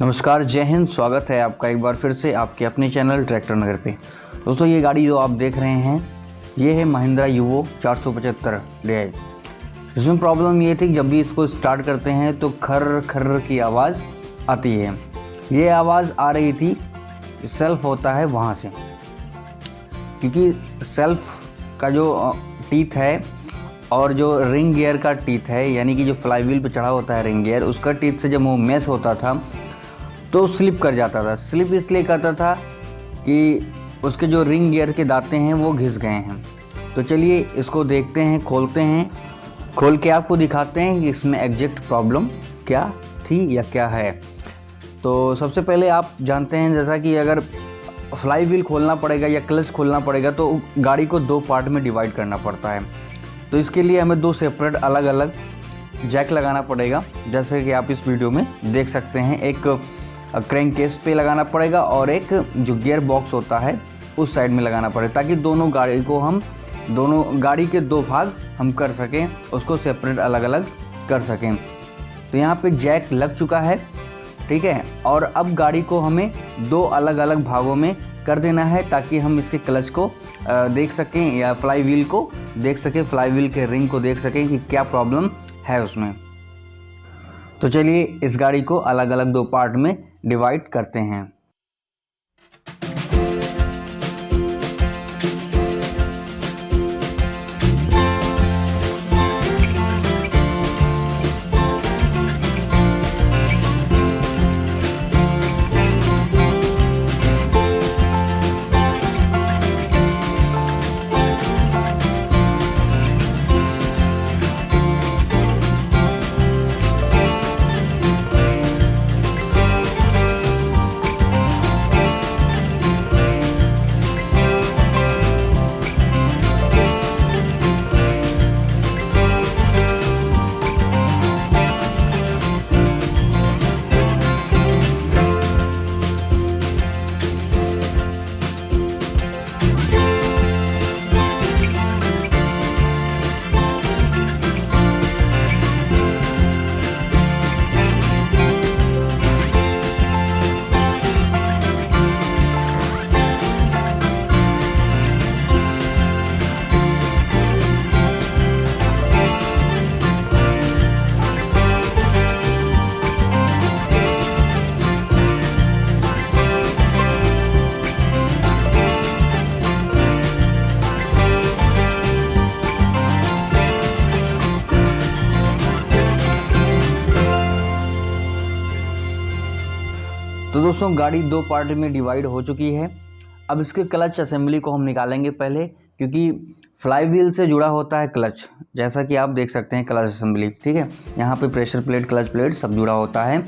नमस्कार, जय हिंद। स्वागत है आपका एक बार फिर से आपके अपने चैनल ट्रैक्टर नगर पे। दोस्तों, ये गाड़ी जो आप देख रहे हैं ये है महिंद्रा यूवो 475 DI। इसमें प्रॉब्लम ये थी कि जब भी इसको स्टार्ट करते हैं तो खर्र खर्र की आवाज़ आती है। ये आवाज़ आ रही थी, सेल्फ होता है वहाँ से, क्योंकि सेल्फ का जो टीथ है और जो रिंग गियर का टीथ है, यानी कि जो फ्लाई व्हील पे चढ़ा होता है रिंग गियर, उसका टीथ से जब वो मैश होता था तो स्लिप कर जाता था। स्लिप इसलिए करता था कि उसके जो रिंग गियर के दांते हैं वो घिस गए हैं। तो चलिए इसको देखते हैं, खोलते हैं, खोल के आपको दिखाते हैं कि इसमें एग्जैक्ट प्रॉब्लम क्या थी या क्या है। तो सबसे पहले आप जानते हैं, जैसा कि अगर फ्लाई व्हील खोलना पड़ेगा या क्लच खोलना पड़ेगा तो गाड़ी को दो पार्ट में डिवाइड करना पड़ता है। तो इसके लिए हमें दो सेपरेट अलग अलग जैक लगाना पड़ेगा, जैसे कि आप इस वीडियो में देख सकते हैं। एक क्रैंक केस पे लगाना पड़ेगा और एक जो गियर बॉक्स होता है उस साइड में लगाना पड़ेगा, ताकि दोनों गाड़ी के दो भाग हम कर सकें, उसको सेपरेट अलग अलग कर सकें। तो यहाँ पे जैक लग चुका है, ठीक है। और अब गाड़ी को हमें दो अलग अलग भागों में कर देना है, ताकि हम इसके क्लच को देख सकें या फ्लाई व्हील को देख सकें, फ्लाई व्हील के रिंग को देख सकें कि क्या प्रॉब्लम है उसमें। तो चलिए इस गाड़ी को अलग अलग दो पार्ट में डिवाइड करते हैं। तो दोस्तों, गाड़ी दो पार्ट में डिवाइड हो चुकी है। अब इसके क्लच असेंबली को हम निकालेंगे पहले, क्योंकि फ्लाई व्हील से जुड़ा होता है क्लच, जैसा कि आप देख सकते हैं क्लच असेंबली, ठीक है। यहाँ पे प्रेशर प्लेट, क्लच प्लेट सब जुड़ा होता है।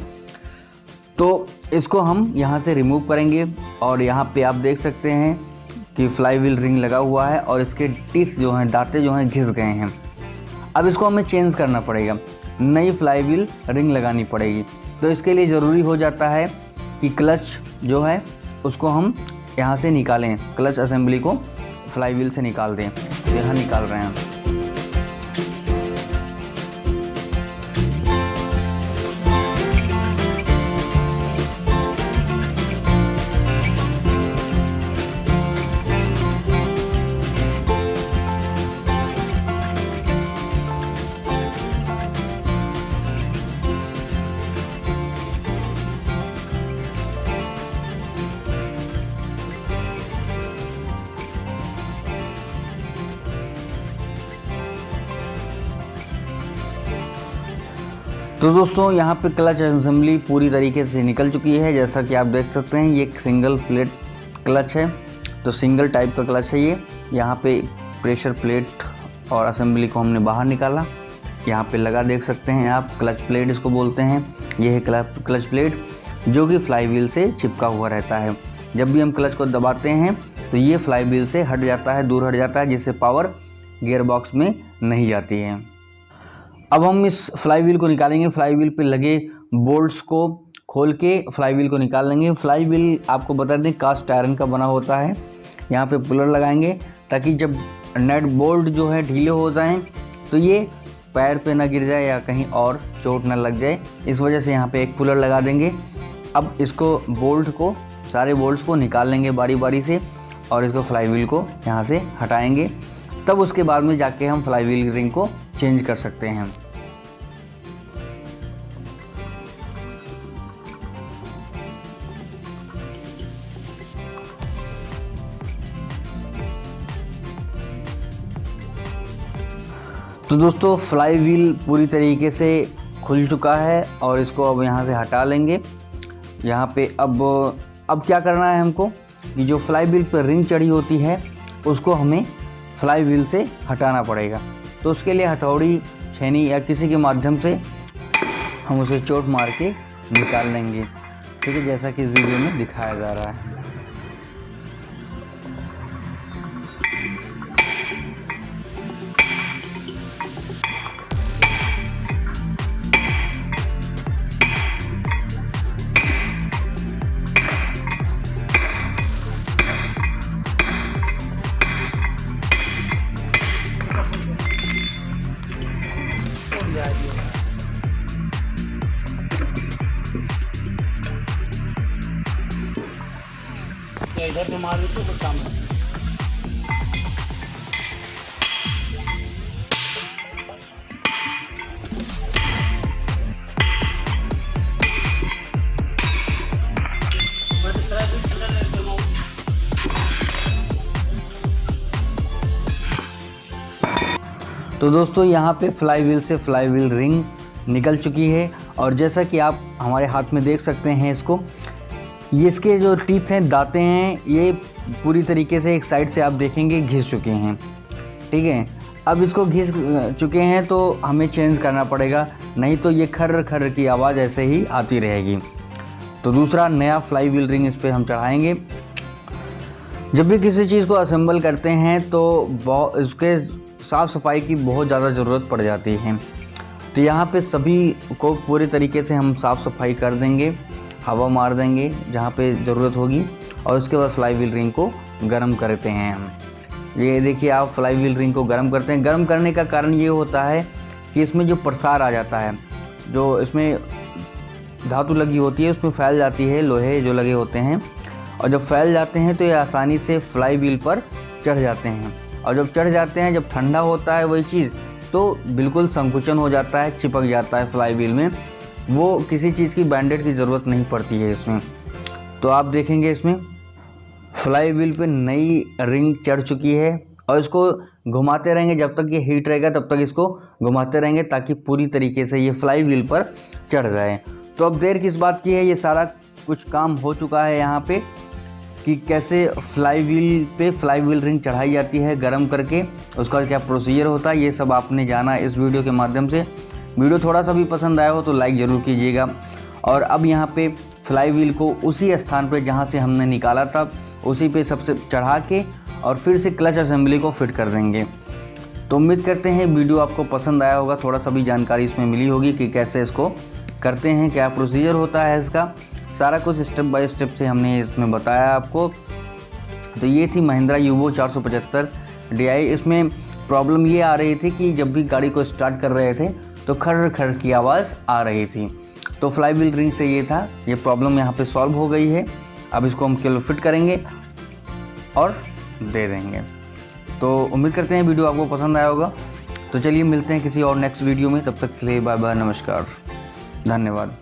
तो इसको हम यहाँ से रिमूव करेंगे और यहाँ पे आप देख सकते हैं कि फ्लाई व्हील रिंग लगा हुआ है और इसके टीथ जो हैं, दांते जो हैं, घिस गए हैं। अब इसको हमें चेंज करना पड़ेगा, नई फ्लाई व्हील रिंग लगानी पड़ेगी। तो इसके लिए ज़रूरी हो जाता है कि क्लच जो है उसको हम यहाँ से निकालें, क्लच असेंबली को फ्लाई व्हील से निकाल दें। यहाँ निकाल रहे हैं। तो दोस्तों, यहाँ पे क्लच असेंबली पूरी तरीके से निकल चुकी है, जैसा कि आप देख सकते हैं। ये एक सिंगल प्लेट क्लच है, तो सिंगल टाइप का क्लच है ये। यहाँ पे प्रेशर प्लेट और असेंबली को हमने बाहर निकाला, यहाँ पे लगा, देख सकते हैं आप, क्लच प्लेट इसको बोलते हैं। ये है क्लच प्लेट, जो कि फ्लाई व्हील से चिपका हुआ रहता है। जब भी हम क्लच को दबाते हैं तो ये फ्लाई व्हील से हट जाता है, दूर हट जाता है, जिससे पावर गियर बॉक्स में नहीं जाती है। अब हम इस फ्लाई व्हील को निकालेंगे। फ्लाई व्हील पे लगे बोल्ट्स को खोल के फ्लाई व्हील को निकाल लेंगे। फ्लाई व्हील आपको बता दें कास्ट आयरन का बना होता है। यहाँ पे पुलर लगाएंगे ताकि जब नट बोल्ट जो है ढीले हो जाएं तो ये पैर पे ना गिर जाए या कहीं और चोट ना लग जाए, इस वजह से यहाँ पे एक पुलर लगा देंगे। अब इसको सारे बोल्ट्स को निकाल लेंगे बारी बारी से और इसको फ्लाईव्हील को यहाँ से हटाएंगे। तब उसके बाद में जाके हम फ्लाईव्हील रिंग को चेंज कर सकते हैं। तो दोस्तों फ्लाईव्हील पूरी तरीके से खुल चुका है और इसको अब यहाँ से हटा लेंगे। यहाँ पे अब क्या करना है हमको कि जो फ्लाईव्हील पर रिंग चढ़ी होती है उसको हमें फ्लाईव्हील से हटाना पड़ेगा। तो उसके लिए हथौड़ी, छेनी या किसी के माध्यम से हम उसे चोट मार के निकाल लेंगे। ठीक है, जैसा कि वीडियो में दिखाया जा रहा है। इधर पे मार देते कुछ काम नहीं। तो दोस्तों यहाँ पे फ्लाईव्हील से फ्लाईव्हील रिंग निकल चुकी है और जैसा कि आप हमारे हाथ में देख सकते हैं ये इसके जो टीथ हैं, दांतें हैं, ये पूरी तरीके से एक साइड से आप देखेंगे घिस चुके हैं। ठीक है, अब इसको घिस चुके हैं तो हमें चेंज करना पड़ेगा, नहीं तो ये खर्र खर्र की आवाज़ ऐसे ही आती रहेगी। तो दूसरा नया फ्लाईव्हील रिंग इस पर हम चढ़ाएंगे। जब भी किसी चीज़ को असेंबल करते हैं तो इसके साफ़ सफाई की बहुत ज़्यादा ज़रूरत पड़ जाती है। तो यहाँ पे सभी को पूरे तरीके से हम साफ़ सफाई कर देंगे, हवा मार देंगे जहाँ पे ज़रूरत होगी और उसके बाद फ्लाईव्हील रिंग को गर्म करते हैं हम। ये देखिए, आप फ्लाईव्हील रिंग को गर्म करते हैं। गर्म करने का कारण ये होता है कि इसमें जो प्रसार आ जाता है, जो इसमें धातु लगी होती है उसमें फैल जाती है, लोहे जो लगे होते हैं, और जब फैल जाते हैं तो ये आसानी से फ्लाईव्हील पर चढ़ जाते हैं। और जब चढ़ जाते हैं, जब ठंडा होता है वही चीज़, तो बिल्कुल संकुचन हो जाता है, चिपक जाता है फ्लाईव्हील में। वो किसी चीज़ की बैंडेड की ज़रूरत नहीं पड़ती है इसमें। तो आप देखेंगे इसमें फ्लाईव्हील पे नई रिंग चढ़ चुकी है और इसको घुमाते रहेंगे जब तक ये हीट रहेगा, तब तक इसको घुमाते रहेंगे ताकि पूरी तरीके से ये फ्लाईव्हील पर चढ़ जाए। तो अब देर किस बात की है, ये सारा कुछ काम हो चुका है यहाँ पे कि कैसे फ्लाईव्हील पे फ्लाईव्हील रिंग चढ़ाई जाती है गर्म करके, उसका क्या प्रोसीजर होता है, ये सब आपने जाना इस वीडियो के माध्यम से। वीडियो थोड़ा सा भी पसंद आया हो तो लाइक ज़रूर कीजिएगा। और अब यहाँ पे फ्लाईव्हील को उसी स्थान पे जहाँ से हमने निकाला था उसी पे सबसे चढ़ा के और फिर से क्लच असेंबली को फिट कर देंगे। तो उम्मीद करते हैं वीडियो आपको पसंद आया होगा, थोड़ा सा भी जानकारी इसमें मिली होगी कि कैसे इसको करते हैं, क्या प्रोसीजर होता है इसका। सारा कुछ स्टेप बाय स्टेप से हमने इसमें बताया आपको। तो ये थी महिंद्रा यूवो 475 DI। इसमें प्रॉब्लम ये आ रही थी कि जब भी गाड़ी को स्टार्ट कर रहे थे तो खर्र खर्र की आवाज़ आ रही थी। तो फ्लाईव्हील रिंग से ये प्रॉब्लम यहाँ पे सॉल्व हो गई है। अब इसको हम केवल फिट करेंगे और दे देंगे। तो उम्मीद करते हैं वीडियो आपको पसंद आया होगा। तो चलिए मिलते हैं किसी और नेक्स्ट वीडियो में, तब तक के लिए बाय बाय, नमस्कार, धन्यवाद।